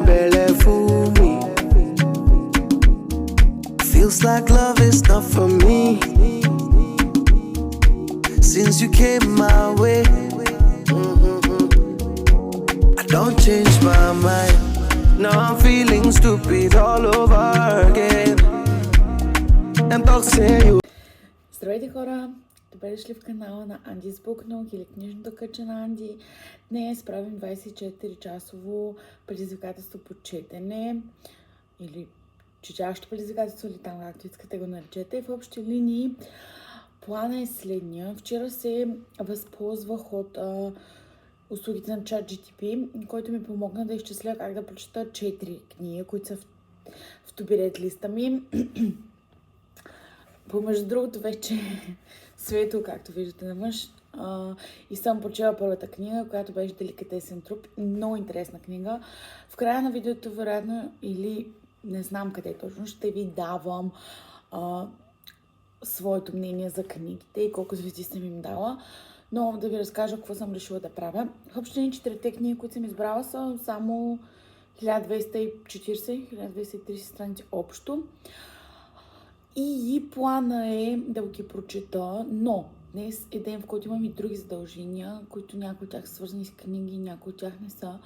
barely fool me. Feels like love is not for me. Since you came my way, I don't change my mind. Now I'm feeling stupid all over again. And talk say you. Здравейте хора! Добре дошли в канала на Andy's Book Nook или книжното кътче на Анди. Днес правим 24-часово предизвикателство по четене или четящо предизвикателство или там както искате го наречете. В общи линии плана е следния. Вчера се възползвах от услугите на ChatGPT, който ми помогна да изчисля как да прочета 4 книги, които са в тубирет листа ми. Помежду другото вече светло, както виждате навънш, и съм прочела първата книга, която беше Деликатесен труп. Много интересна книга. В края на видеото, вероятно, или не знам къде точно, ще ви давам своето мнение за книгите и колко звезди съм им дала. Но да ви разкажа какво съм решила да правя. В общини 4 книги, които съм избрала, са само 1240-1230 страници общо. И плана е да ги прочета, но днес е ден, в който имам и други задължения, които някои от тях са свързани с книги, някои от тях не са,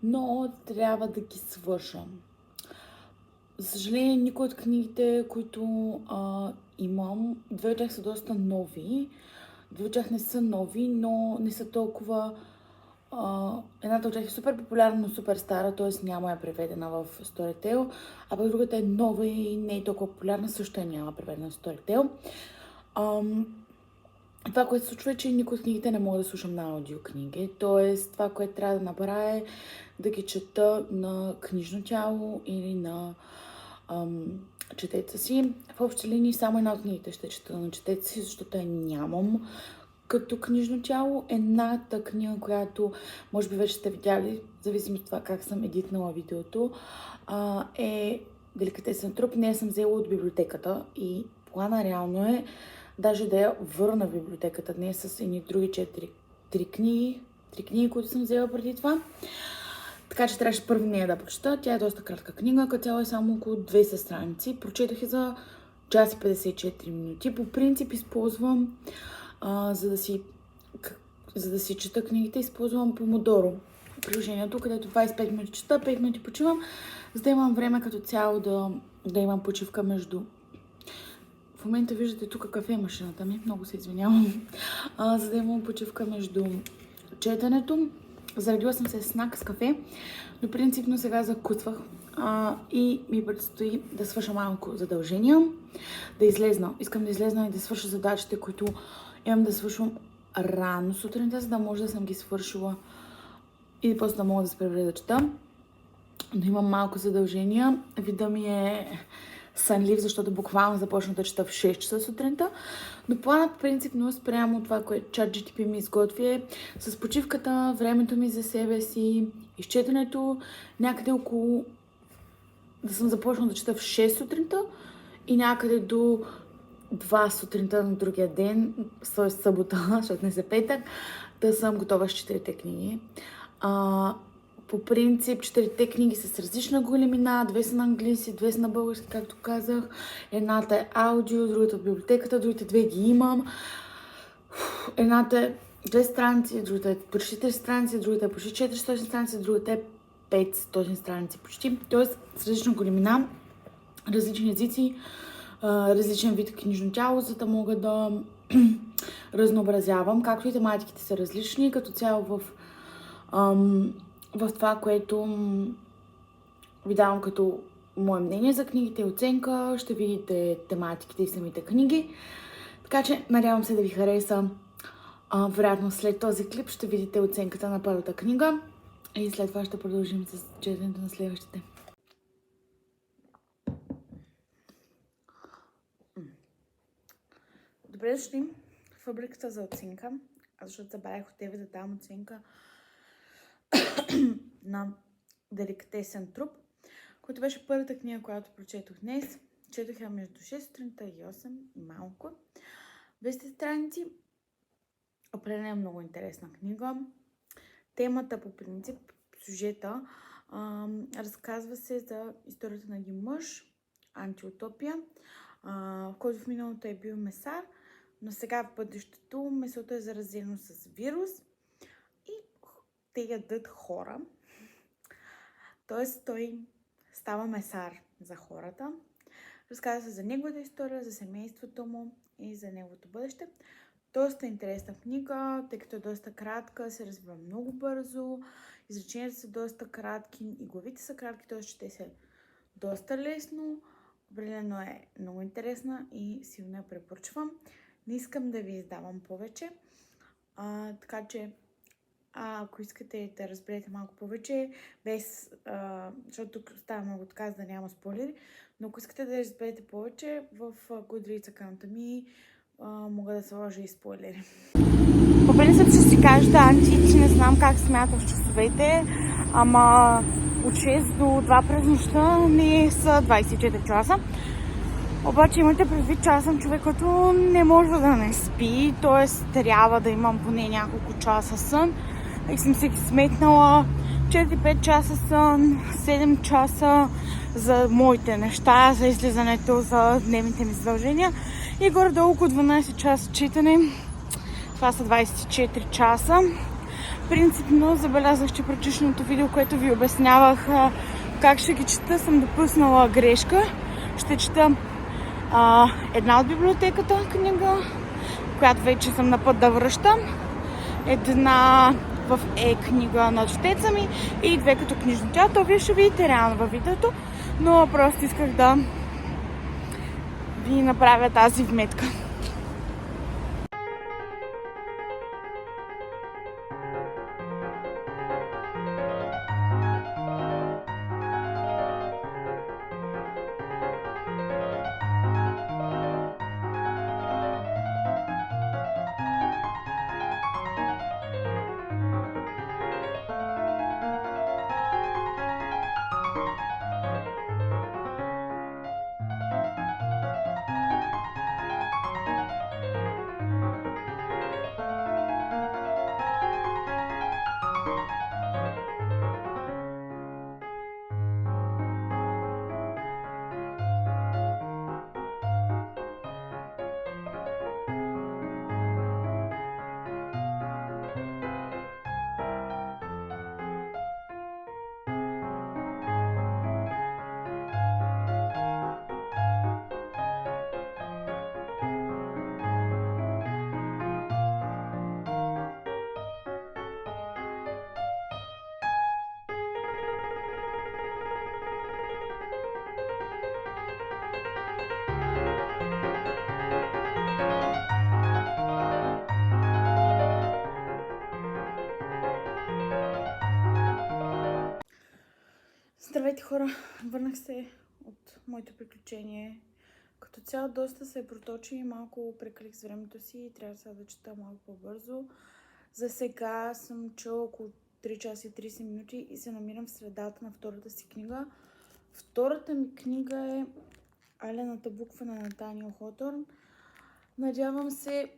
но трябва да ги свърша. За съжаление, никой от книгите, които имам, 2 от тях са доста нови, 2 от тях не са нови, но не са толкова... едната от тях е супер популярна, но супер стара, т.е. няма я преведена в Storytel, а пък другата е нова и не е толкова популярна, също няма преведена в Storytel. Това, което се случва е, че никой от книгите не мога да слушам на аудиокниги, т.е. това, което трябва да направя е да ги чета на книжно тяло или на четеца си. В общи линии само една от книгите ще чета на четеца си, защото я нямам като книжно тяло. Едната книга, която може би вече сте видяли, зависимо от това как съм едитнала видеото, е Деликатесен труп. Не съм взела от библиотеката и плана реално е даже да я върна в библиотеката днес с едни други 3 книги, които съм взела преди това. Така че трябваше първо нея да прочета. Тя е доста кратка книга, като цяло е само около 200 страници. Прочетох я за 1 час и 54 минути. По принцип използвам за да си чета книгите, използвам Помодоро приложението, където 25 минути чета, 5 минути почивам, за да имам време като цяло да имам почивка между... В момента виждате тук кафе машината ми, много се извинявам, за да имам почивка между четенето. Заредила съм се снак с кафе, но принципно сега закусвах и ми предстои да свърша малко задължения, да излезна. Искам да излезна и да свърша задачите, които имам да свършвам рано сутринта, за да може да съм ги свършила и после да мога да се преведа да чета. Но имам малко задължения. Вида ми е сънлив, защото буквално започна да чета в 6 часа сутринта. Но планът принципно спрямо това, което ChatGPT ми изготви е с почивката, времето ми за себе си, изчетенето, някъде около... да съм започнала да чета в 6 сутринта и някъде до 2 сутринта на другия ден, т.е. събота, защото не се петък, да съм готова с 4 книги. По принцип, 4 книги са с различна големина, 2 са на английски, 2 са на български, както казах. Едната е аудио, другата от библиотеката, другите 2 ги имам. Едната е 2 страници, другата е почти 3 страници, другата е почти 400 страници, другата е 500 страници почти. Тоест с различна големина, различни езици, различен вид книжно тяло, за да мога да разнообразявам, както и тематиките са различни, като цяло в това, което ви давам като мое мнение за книгите и оценка, ще видите тематиките и самите книги. Така че надявам се да ви хареса. Вероятно след този клип ще видите оценката на първата книга и след това ще продължим с четенето на следващите. Добре дошли в фабриката за оценка, защото забравих от тебе да дам оценка на Деликатесен труп, който беше първата книга, която прочетох днес. Четох я между 6 сутринта и 8 и малко. 200 страници. Определено много интересна книга. Темата по принцип, сюжета Разказва се за историята на един мъж, антиутопия, който в миналото е бил месар, но сега в бъдещето месото е заразено с вирус и те ядат хора. Тоест той става месар за хората. Разказва се за неговата история, за семейството му и за неговото бъдеще. Доста интересна книга, тъй като е доста кратка, се развива много бързо, изреченията са доста кратки и главите са кратки, т.е. чете се доста лесно. Определено е много интересна и силно я препоръчвам. Не искам да ви издавам повече, така че ако искате да разберете малко повече, без, защото тук става много така, да няма спойлери, но ако искате да разберете повече, в Goodreads акаунта ми мога да сложа и спойлери. По принцип ще си кажете, Анти, че не знам как смяташ часовете, ама от 6 до 2 през нощта не са 24 часа. Обаче имате предвид, че аз съм човек, който не може да не спи, т.е. трябва да имам поне няколко часа сън. И съм си сметнала 4-5 часа сън, 7 часа за моите неща, за излизането, за дневните ми задължения и горе-долу около 12 часа читане. Това са 24 часа. Принципно забелязах, че предишното видео, което ви обяснявах как ще ги чета, съм допуснала грешка. Ще чета една от библиотеката книга, която вече съм на път да връщам. Една в книга на четеца ми и 2 като книжно тяло. То вие ще видите реално във видеото, но просто исках да ви направя тази вметка. Здравейте хора! Върнах се от моето приключение. Като цяло доста се проточи и малко прекалих с времето си и трябва сега да чета малко по-бързо. За сега съм чела около 3 часа и 30 минути и се намирам в средата на втората си книга. Втората ми книга е Алената буква на Натаниел Хоторн. Надявам се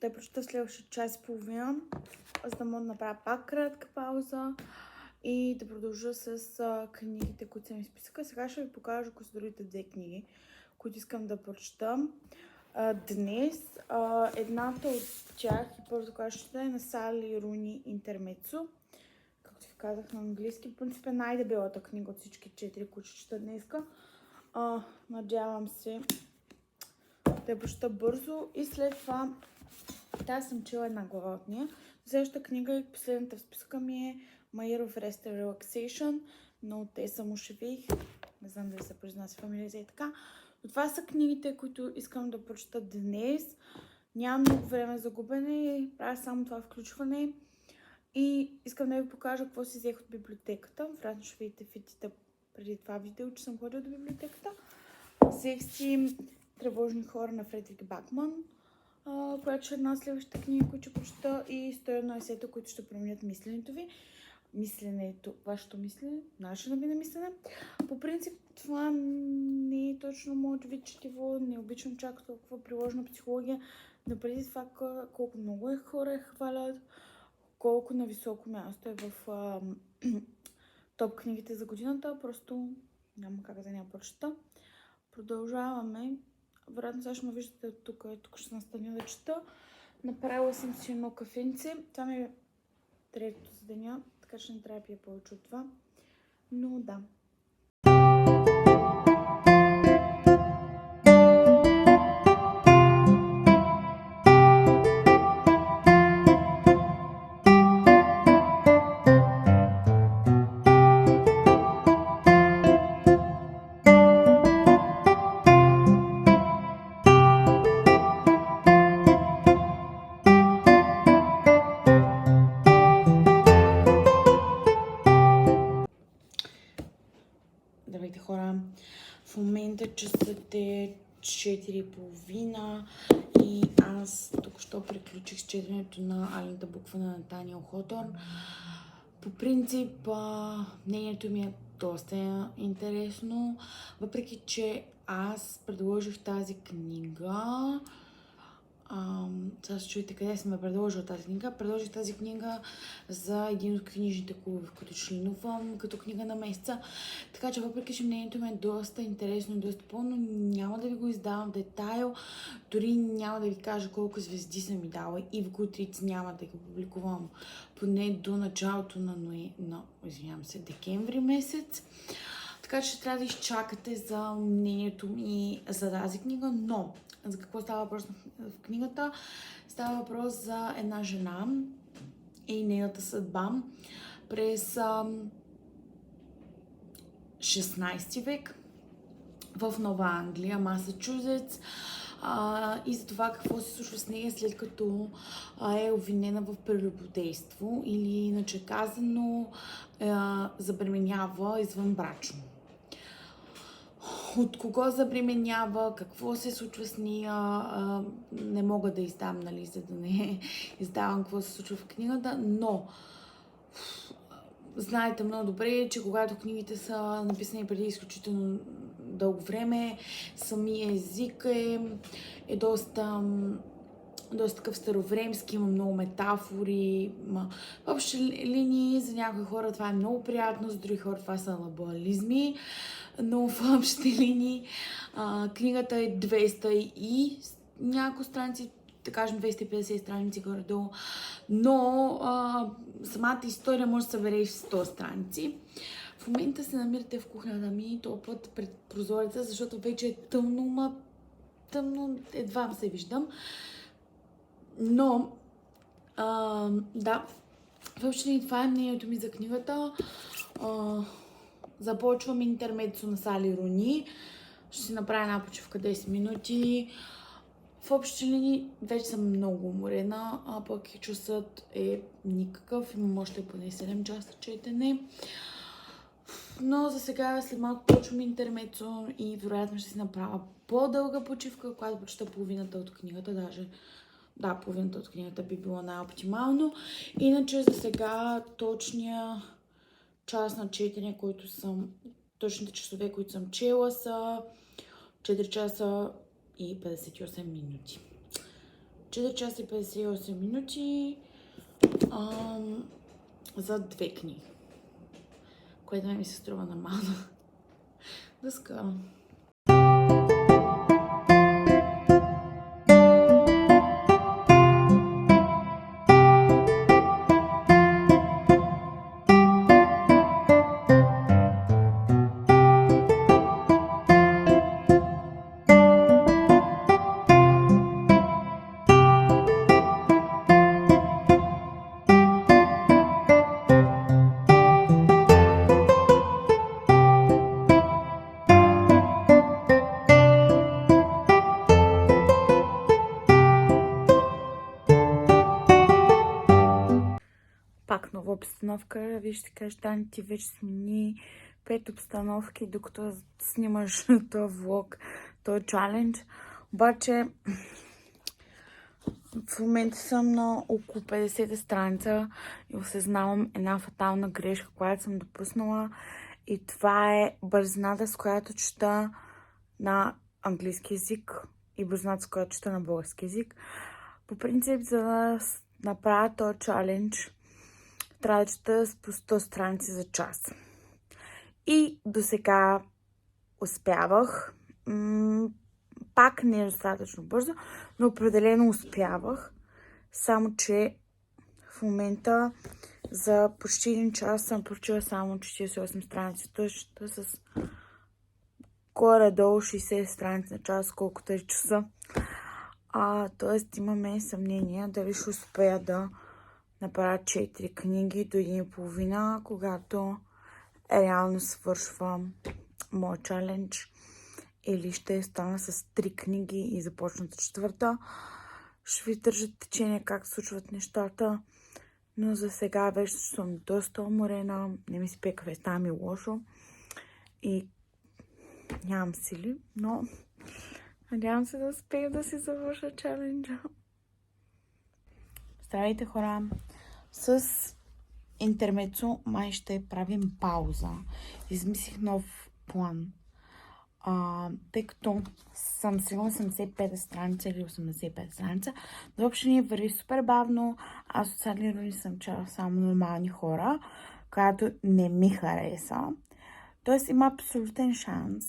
да прочета следващия час и половина, за да мога да направя пак кратка пауза и да продължа с книгите, които съм изписала. Сега ще ви покажа кои са другите 2 книги, които искам да прочета днес. Едната от тях, и първото, която ще чета, е на Сали Руни Интермецо. Както ви казах на английски, в принцип е най-дебелата книга от всички 4, които ще чета днеска. Надявам се да я прочета бързо и след това тази съм чела една глава от нея. Следващата книга и последната в списъка ми е My Year of Rest and Relaxation, но те са Мушевих. Не знам дали се произнася фамилия и така. Но това са книгите, които искам да прочета днес. Нямам много време за губене, правя само това включване. И искам да ви покажа какво си взех от библиотеката. Вероятно ще видите фитите преди това видео, че съм ходила до библиотеката. Взех си Тревожни хора на Фредрик Бакман, която ще е една от следващите книги, които ще прочета, и 101 есета, които ще променят мисленето ви. Мисленето, вашето мислене, начинът ви на мислене. По принцип това не е точно моето вид четиво, не обичам чак толкова приложна психология, но преди това колко много хора я хвалят, колко на високо място е в топ книгите за годината, просто няма как да не прочета. Продължаваме. Вероятно сега ще ме виждате тук ще настъня да чета. Направила съм си едно кафенце. Това ми е третото за деня, така че не трябва да пия повече от това. Но да. Здравейте хора! В момента часът е 4:30 и аз току-що приключих с четенето на Алената буква на Натаниел Хоторн. По принцип, мнението ми е доста интересно, въпреки че аз предложих тази книга. Сега се чуете къде съм предложила тази книга. Предложих тази книга за един от книжните клубове, в които членувам, като книга на месеца. Така че въпреки че мнението ми е доста интересно и доста пълно, няма да ви го издавам в детайл. Дори няма да ви кажа колко звезди съм ми дала и в Goodreads няма да ги публикувам поне до началото на декември месец. Така че трябва да изчакате за мнението ми за тази книга, но за какво става въпрос в книгата? Става въпрос за една жена и нейната съдба през 16 век в Нова Англия, Масачузетс, и за това какво се случва с нея след като е обвинена в прелюбодейство или иначе казано забременява извънбрачно. От кого забременява, какво се случва с нея, не мога да издам, нали, за да не издавам какво се случва в книгата, но знаете много добре, че когато книгите са написани преди изключително дълго време, самия език е доста такъв старовремски, има много метафори, в общи линии за някои хора това е много приятно, за други хора това са лабуализми, но в общи линии книгата е 200 и няколко страници, да кажем 250 страници горе-долу, но самата история може да се събере в 100 страници. В момента се намирате в кухнята ми, този път пред прозореца, защото вече е тъмно, едва се виждам. Но, да, въобще това е мнението ми за книгата. Започвам интермецо на Сали Руни. Ще си направя една почивка 10 минути. В общи линии вече съм много уморена, а пък часът е никакъв. Имам още поне 7 часа четене. Но за сега след малко почвам интермецо и вероятно ще си направя по-дълга почивка, когато прочета половината от книгата, даже. Да, половината от книгата би било най-оптимално. Иначе за сега точния час на четене, точните часове, които съм чела, са 4 часа и 58 минути. 4 часа и 58 минути за 2 книги. Което ми се струва нормално. До скоро! Пак нова обстановка. Вие ще кажете, Дани, ти вече смени 5 обстановки, докато снимаш този влог, този чалендж. Обаче в момента съм на около 50 страница и осъзнавам една фатална грешка, която съм допуснала. И това е бързината, с която чета на английски език и бързината, с която чета на български език. По принцип, за да направя този чалендж, трябва да чета по 100 страници за час. И до сега успявах. Пак не е достатъчно бързо, но определено успявах. Само, че в момента за почти 1 час съм прочила само 48 страници. Т.е. с горе-долу 60 страници на час, колкото е часа. Т.е. имаме съмнение дали ще успея да направя 4 книги до 1,5, когато реално свършвам моят чалендж. Или ще стана с 3 книги и започна 4-та. Ще ви държа течение как случват нещата. Но за сега вече съм доста уморена. Не ми се пее кафе, става ми лошо. И нямам сили, но надявам се да успея да си завърша чаленджа. Здравейте, хора! С интермецо май ще правим пауза. Измислих нов план. Тъй като съм сега 85 страница или 85 страница, въобще ни върви супер бавно. Аз от социални съм чела само нормални хора, която не ми хареса. Тоест има абсолютен шанс.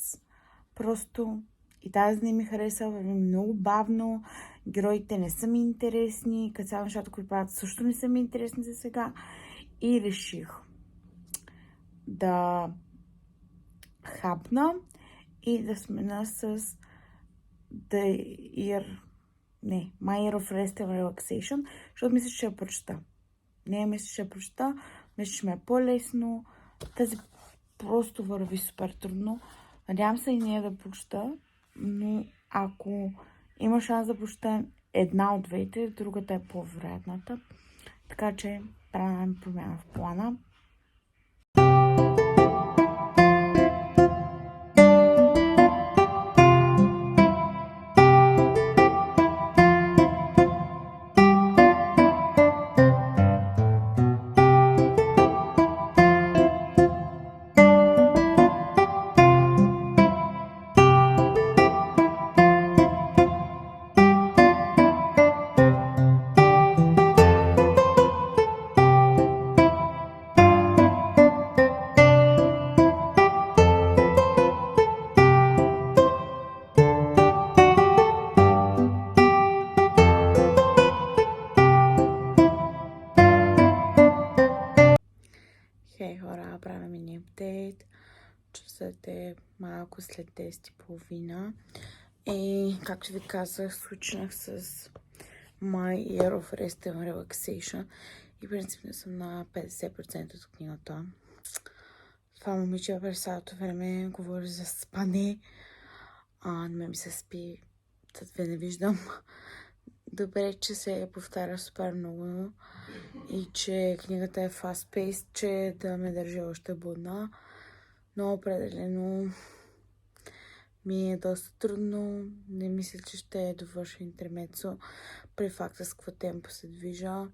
Просто и тази не ми хареса, върви много бавно. Героите не са ми интересни. Като цяло нещата, които правят, също не са ми интересни за сега. И реших да хапна и да смена с My Year of Rest and Relaxation, защото мисля, че ще я прочета. Мисля, че ще я прочета. Мисля, че ме е по-лесно. Тази просто върви супер трудно. Надявам се и нея да прочета, но ако има шанс да прочета една от двете, другата е по-вероятната. Така че правим промяна в плана. Хей, хора, правим мини апдейт. Часът е малко след 10:30. И, както ви казах, случнах с My Year of Rest and Relaxation. И принципно съм на 50% от книгата. Това момиче през цялото време говори за спане. Не ми се спи. Тътве не виждам. Добре, че се повтаря супер много и че книгата е fast-paced, че да ме държи още будна. Но определено ми е доста трудно. Не мисля, че ще довърша интермецо при факта с какво темпо се движа.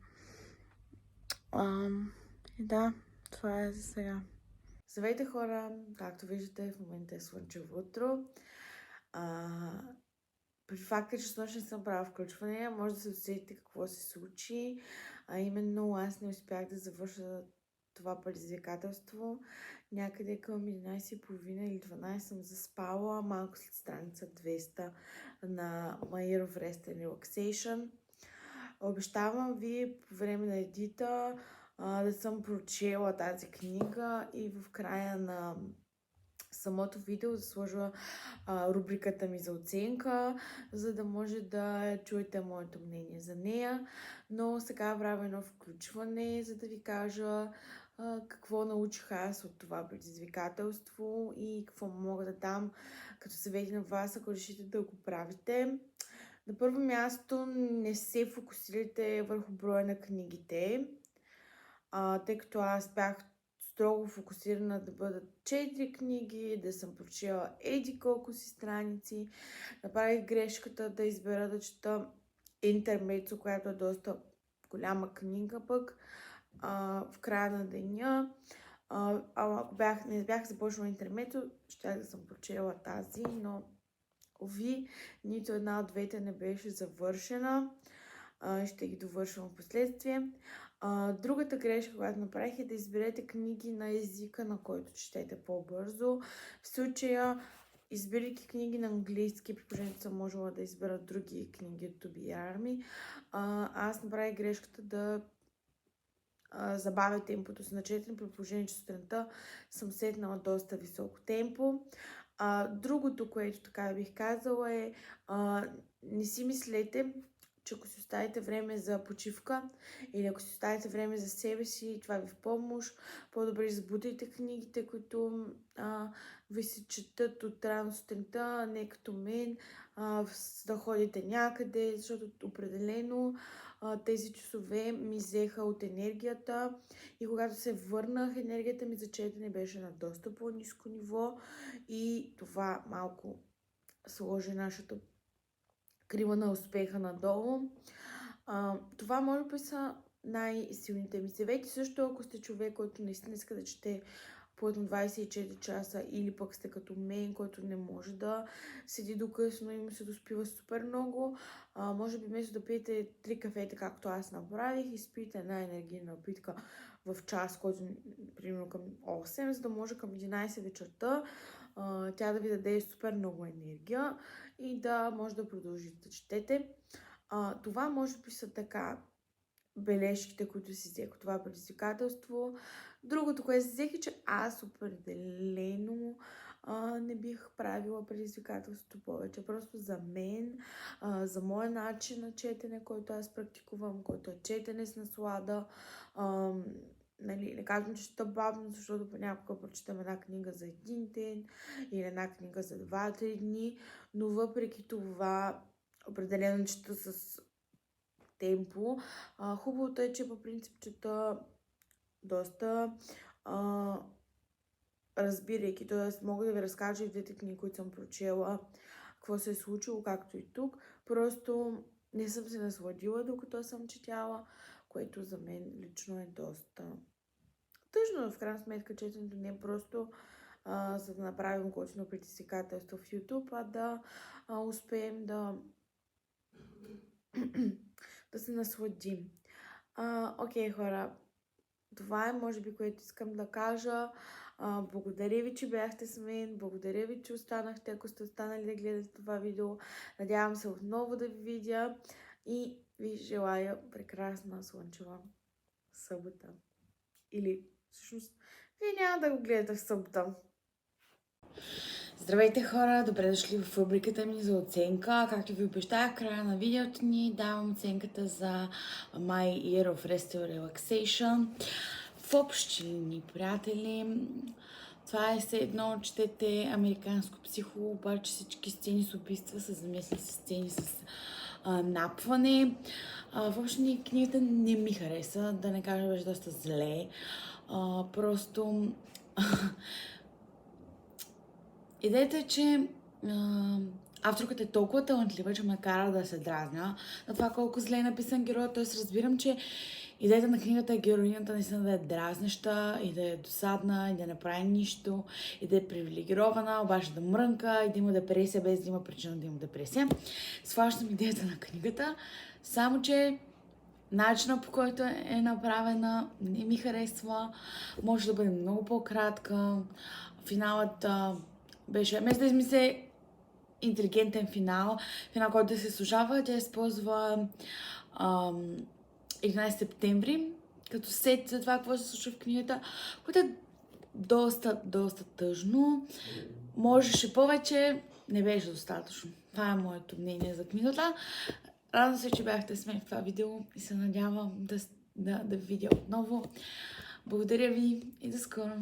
Да, това е за сега. Здравейте, хора! Както виждате, в момента е слънчево утро. При факта, че снощи не съм правила включване, може да се усетите какво се случи. Именно аз не успях да завърша това предизвикателство. Някъде към 11:30 или 12 съм заспала, малко след страница 200 на My Year of Rest and Relaxation. Обещавам ви по време на едита да съм прочела тази книга и в края на самото видео да сложа рубриката ми за оценка, за да може да чуете моето мнение за нея. Но сега правя едно включване, за да ви кажа какво научих аз от това предизвикателство и какво мога да дам като съвети на вас, ако решите да го правите. На първо място не се фокусирайте върху броя на книгите, тъй като аз бях строго фокусирана да бъдат 4 книги, да съм прочела еди колко си страници. Направих грешката да избера да чета интермецо, която е доста голяма книга пък в края на деня. Ако не бях започнала интермецо, ще да съм прочела тази, но ови, нито една от двете не беше завършена. Ще ги довършвам в последствие. Другата грешка, която направих, е да изберете книги на езика, на който четете по-бързо. В случая, избирайки книги на английски, при положението съм можела да избера други книги от Tobi Army, аз направих грешката да забавя темпото си на четене, при положение, че сутринта съм седнала доста високо темпо. Другото, което така бих казала е, не си мислете, че ако си оставите време за почивка или ако си оставите време за себе си, това ви в помощ, по-добре избутайте книгите, които ви се четат от рано сутринта, не като мен, да ходите някъде, защото определено тези часове ми взеха от енергията и когато се върнах, енергията ми за четене беше на доста по-ниско ниво и това малко сложи нашата крива на успеха надолу. Това може би са най-силните ми съвети. Също ако сте човек, който наистина иска да чете плътно 24 часа или пък сте като мен, който не може да седи до късно и му се доспива супер много, може би вместо да пиете 3 кафета, както аз направих, изпийте една енергийна напитка в час, който примерно към 8, за да може към 11 вечерта тя да ви даде супер много енергия и да може да продължите да четете. Това може би са така бележките, които си взех от това предизвикателство. Другото, което си взех е, че аз определено не бих правила предизвикателството повече. Просто за мен, за моя начин на четене, който аз практикувам, който е четене с наслада. Не казвам, че ще бавно, защото понякога прочитам една книга за един ден или една книга за 2-3 дни, но въпреки това определено чета с темпо. Хубавото е, че по принцип чета доста разбирайки, т.е. мога да ви разкажа и двете книги, които съм прочела, какво се е случило, както и тук. Просто не съм се насладила, докато съм четяла, което за мен лично е доста тъжно. В крайна сметка четенето не е просто за да направим готино предизвикателство в YouTube, а да успеем да се насладим. Окей, хора, това е може би, което искам да кажа. Благодаря ви, че бяхте с мен. Благодаря ви, че останахте, ако сте останали да гледате това видео. Надявам се отново да ви видя и ви желая прекрасна слънчева събота. Или всъщност вие няма да го гледате в събота. Здравейте, хора! Добре дошли в рубриката ми за оценка. Както ви обещах, в края на видеото ни давам оценката за My Year of Rest and Relaxation. В общи линии, приятели, това е все едно, четете американско психо, обаче всички сцени с убийства са замесени с сцени с напване. Въобще книгата не ми хареса, да не кажа, беше доста зле. Просто идеята е, че авторката е толкова талантлива, че ме кара да се дразня на това колко зле е написан героя. Т.е. разбирам, че идеята на книгата е героинята наистина да е дразнеща и да е досадна и да не прави нищо и да е привилегирована, обаче да мрънка и да има депресия, без да има причина да има депресия. Схващам идеята на книгата, само че начинът, по който е направена, не ми харесва. Може да бъде много по-кратка. Финалът беше, вместо да измисля интелигентен финал, който да се служава, тя използва 11 септември, като сет за това, какво се случва в книгата, което е доста тъжно. Можеше повече, не беше достатъчно. Това е моето мнение за книгата. Радвам се, че бяхте с мен в това видео и се надявам да ви видя отново. Благодаря ви и до скоро!